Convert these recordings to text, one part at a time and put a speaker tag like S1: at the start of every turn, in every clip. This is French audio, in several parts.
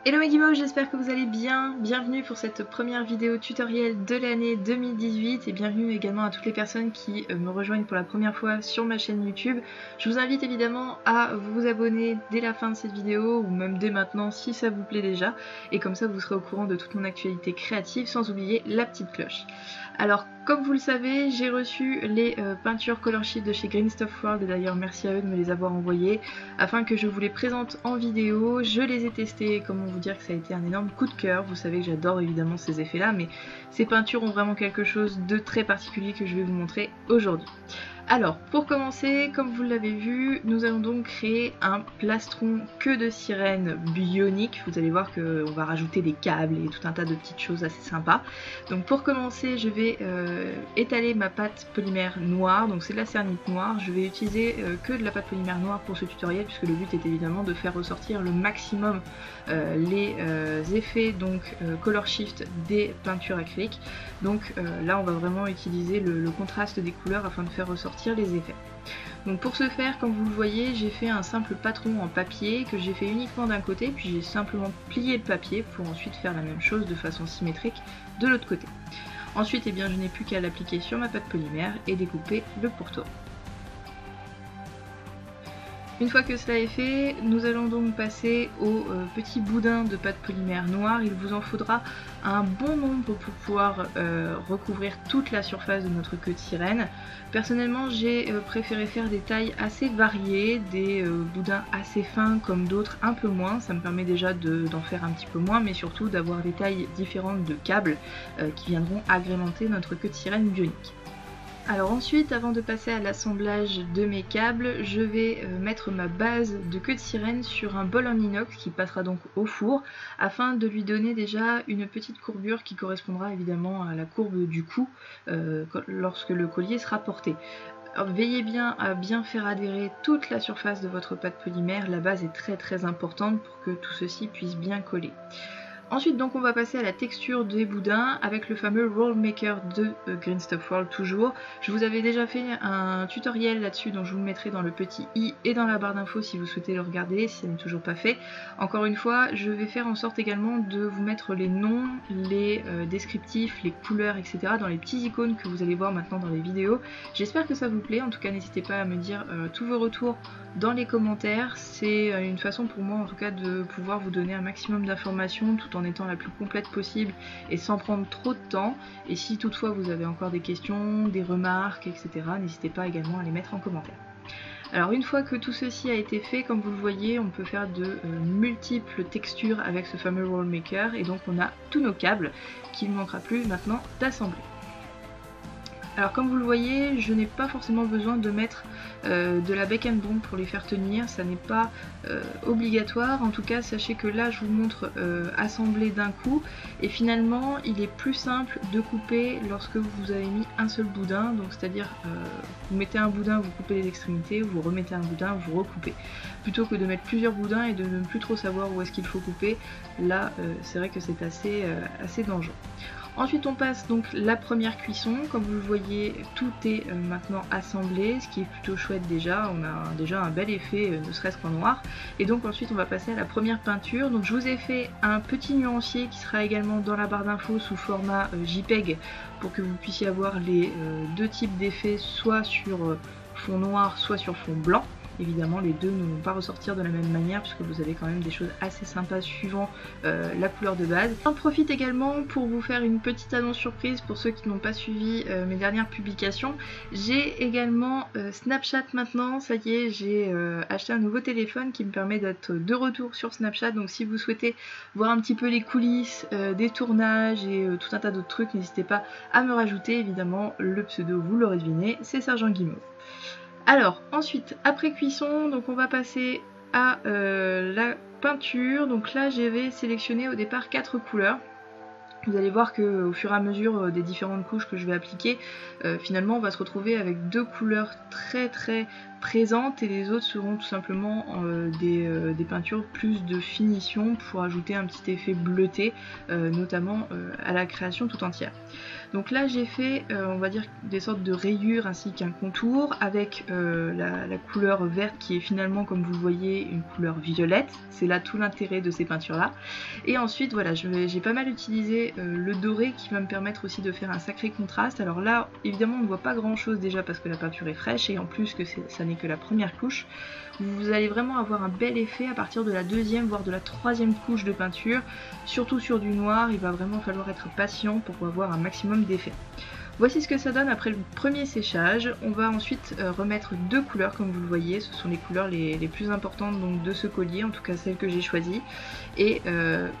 S1: Hello mes guimauves, j'espère que vous allez bien. Bienvenue pour cette première vidéo tutoriel de l'année 2018 et bienvenue également à toutes les personnes qui me rejoignent pour la première fois sur ma chaîne YouTube. Je vous invite évidemment à vous abonner dès la fin de cette vidéo ou même dès maintenant si ça vous plaît déjà, et comme ça vous serez au courant de toute mon actualité créative, sans oublier la petite cloche. Alors comme vous le savez, j'ai reçu les peintures Color Shift de chez Green Stuff World, et d'ailleurs merci à eux de me les avoir envoyées afin que je vous les présente en vidéo. Je les ai testées, comment vous dire que ça a été un énorme coup de cœur. Vous savez que j'adore évidemment ces effets là, mais ces peintures ont vraiment quelque chose de très particulier que je vais vous montrer aujourd'hui. Alors, pour commencer, comme vous l'avez vu, nous allons donc créer un plastron queue de sirène bionique. Vous allez voir qu'on va rajouter des câbles et tout un tas de petites choses assez sympas. Donc pour commencer, je vais étaler ma pâte polymère noire, donc c'est de la céramique noire. Je vais utiliser que de la pâte polymère noire pour ce tutoriel, puisque le but est évidemment de faire ressortir le maximum les effets donc color shift des peintures acryliques. Donc là on va vraiment utiliser le contraste des couleurs afin de faire ressortir les effets. Donc pour ce faire, comme vous le voyez, j'ai fait un simple patron en papier que j'ai fait uniquement d'un côté, puis j'ai simplement plié le papier pour ensuite faire la même chose de façon symétrique de l'autre côté. Ensuite, eh bien, je n'ai plus qu'à l'appliquer sur ma pâte polymère et découper le pourtour. Une fois que cela est fait, nous allons donc passer au petit boudin de pâte polymère noire. Il vous en faudra un bon nombre pour pouvoir recouvrir toute la surface de notre queue de sirène. Personnellement, j'ai préféré faire des tailles assez variées, des boudins assez fins comme d'autres un peu moins. Ça me permet déjà d'en faire un petit peu moins, mais surtout d'avoir des tailles différentes de câbles qui viendront agrémenter notre queue de sirène bionique. Alors ensuite, avant de passer à l'assemblage de mes câbles, je vais mettre ma base de queue de sirène sur un bol en inox qui passera donc au four afin de lui donner déjà une petite courbure qui correspondra évidemment à la courbe du cou lorsque le collier sera porté. Alors, veillez bien à bien faire adhérer toute la surface de votre pâte polymère, la base est très importante pour que tout ceci puisse bien coller. Ensuite donc on va passer à la texture des boudins avec le fameux Roll Maker de Green Stuff World toujours. Je vous avais déjà fait un tutoriel là-dessus, donc je vous le mettrai dans le petit i et dans la barre d'infos si vous souhaitez le regarder, si ça n'est toujours pas fait. Encore une fois, je vais faire en sorte également de vous mettre les noms, les descriptifs, les couleurs, etc. dans les petits icônes que vous allez voir maintenant dans les vidéos. J'espère que ça vous plaît, en tout cas n'hésitez pas à me dire tous vos retours dans les commentaires. C'est une façon pour moi en tout cas de pouvoir vous donner un maximum d'informations tout en étant la plus complète possible et sans prendre trop de temps. Et si toutefois vous avez encore des questions, des remarques, etc., n'hésitez pas également à les mettre en commentaire. Alors une fois que tout ceci a été fait, comme vous le voyez, on peut faire de multiples textures avec ce fameux Roll Maker, et donc on a tous nos câbles qu'il ne manquera plus maintenant d'assembler. Alors comme vous le voyez, je n'ai pas forcément besoin de mettre de la bec and bond pour les faire tenir, ça n'est pas obligatoire. En tout cas, sachez que là je vous montre assembler d'un coup, et finalement il est plus simple de couper lorsque vous avez mis un seul boudin, donc c'est-à-dire vous mettez un boudin, vous coupez les extrémités, vous remettez un boudin, vous recoupez, plutôt que de mettre plusieurs boudins et de ne plus trop savoir où est-ce qu'il faut couper. Là c'est vrai que c'est assez dangereux. Ensuite on passe donc la première cuisson. Comme vous le voyez, tout est maintenant assemblé, ce qui est plutôt chouette déjà, on a déjà un bel effet ne serait-ce qu'en noir. Et donc ensuite on va passer à la première peinture. Donc je vous ai fait un petit nuancier qui sera également dans la barre d'infos sous format JPEG pour que vous puissiez avoir les deux types d'effets, soit sur fond noir, soit sur fond blanc. Évidemment les deux ne vont pas ressortir de la même manière puisque vous avez quand même des choses assez sympas suivant la couleur de base. J'en profite également pour vous faire une petite annonce surprise pour ceux qui n'ont pas suivi mes dernières publications. J'ai également Snapchat maintenant, ça y est, j'ai acheté un nouveau téléphone qui me permet d'être de retour sur Snapchat, donc si vous souhaitez voir un petit peu les coulisses des tournages et tout un tas d'autres trucs, n'hésitez pas à me rajouter. Évidemment le pseudo vous l'aurez deviné, c'est Sergent Guimauve. Alors ensuite, après cuisson, donc on va passer à la peinture. Donc là j'avais sélectionné au départ 4 couleurs. Vous allez voir qu'au fur et à mesure des différentes couches que je vais appliquer, finalement on va se retrouver avec deux couleurs très présentes et les autres seront tout simplement des peintures plus de finition pour ajouter un petit effet bleuté, notamment à la création tout entière. Donc là j'ai fait on va dire des sortes de rayures ainsi qu'un contour avec la couleur verte qui est finalement, comme vous le voyez, une couleur violette. C'est là tout l'intérêt de ces peintures là. Et ensuite voilà, j'ai pas mal utilisé le doré qui va me permettre aussi de faire un sacré contraste. Alors là évidemment on ne voit pas grand chose déjà parce que la peinture est fraîche et en plus que ça n'est que la première couche. Vous allez vraiment avoir un bel effet à partir de la deuxième voire de la troisième couche de peinture. Surtout sur du noir, il va vraiment falloir être patient pour avoir un maximum d'effet. Voici ce que ça donne après le premier séchage. On va ensuite remettre deux couleurs comme vous le voyez, ce sont les couleurs les plus importantes donc, de ce collier, en tout cas celle que j'ai choisie. Et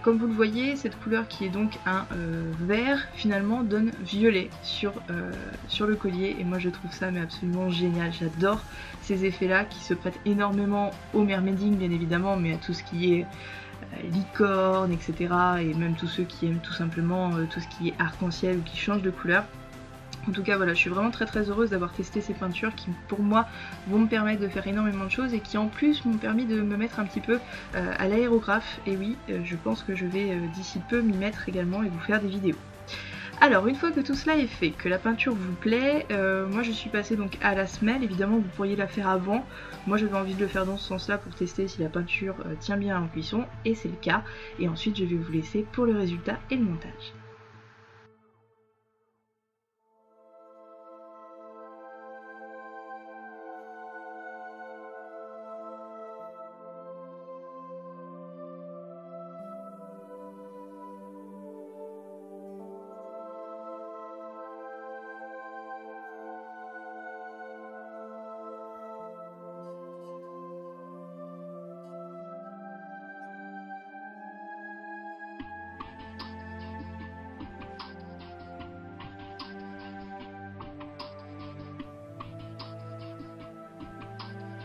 S1: comme vous le voyez, cette couleur qui est donc un vert finalement donne violet sur le collier et moi je trouve ça mais absolument génial. J'adore ces effets là qui se prêtent énormément au mermaiding bien évidemment, mais à tout ce qui est licorne, etc. et même tous ceux qui aiment tout simplement tout ce qui est arc-en-ciel ou qui change de couleur. En tout cas voilà, je suis vraiment très heureuse d'avoir testé ces peintures qui pour moi vont me permettre de faire énormément de choses et qui en plus m'ont permis de me mettre un petit peu à l'aérographe. Et oui, je pense que je vais d'ici peu m'y mettre également et vous faire des vidéos. Alors une fois que tout cela est fait, que la peinture vous plaît, moi je suis passée donc à la semelle. Évidemment vous pourriez la faire avant, moi j'avais envie de le faire dans ce sens là pour tester si la peinture tient bien en cuisson et c'est le cas. Et ensuite je vais vous laisser pour le résultat et le montage.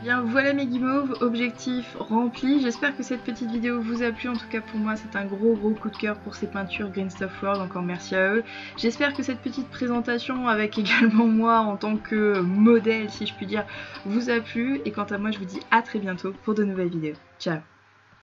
S1: Bien voilà mes guimauves, objectif rempli. J'espère que cette petite vidéo vous a plu. En tout cas pour moi c'est un gros coup de cœur pour ces peintures Green Stuff World, encore merci à eux. J'espère que cette petite présentation avec également moi en tant que modèle si je puis dire vous a plu. Et quant à moi je vous dis à très bientôt pour de nouvelles vidéos. Ciao.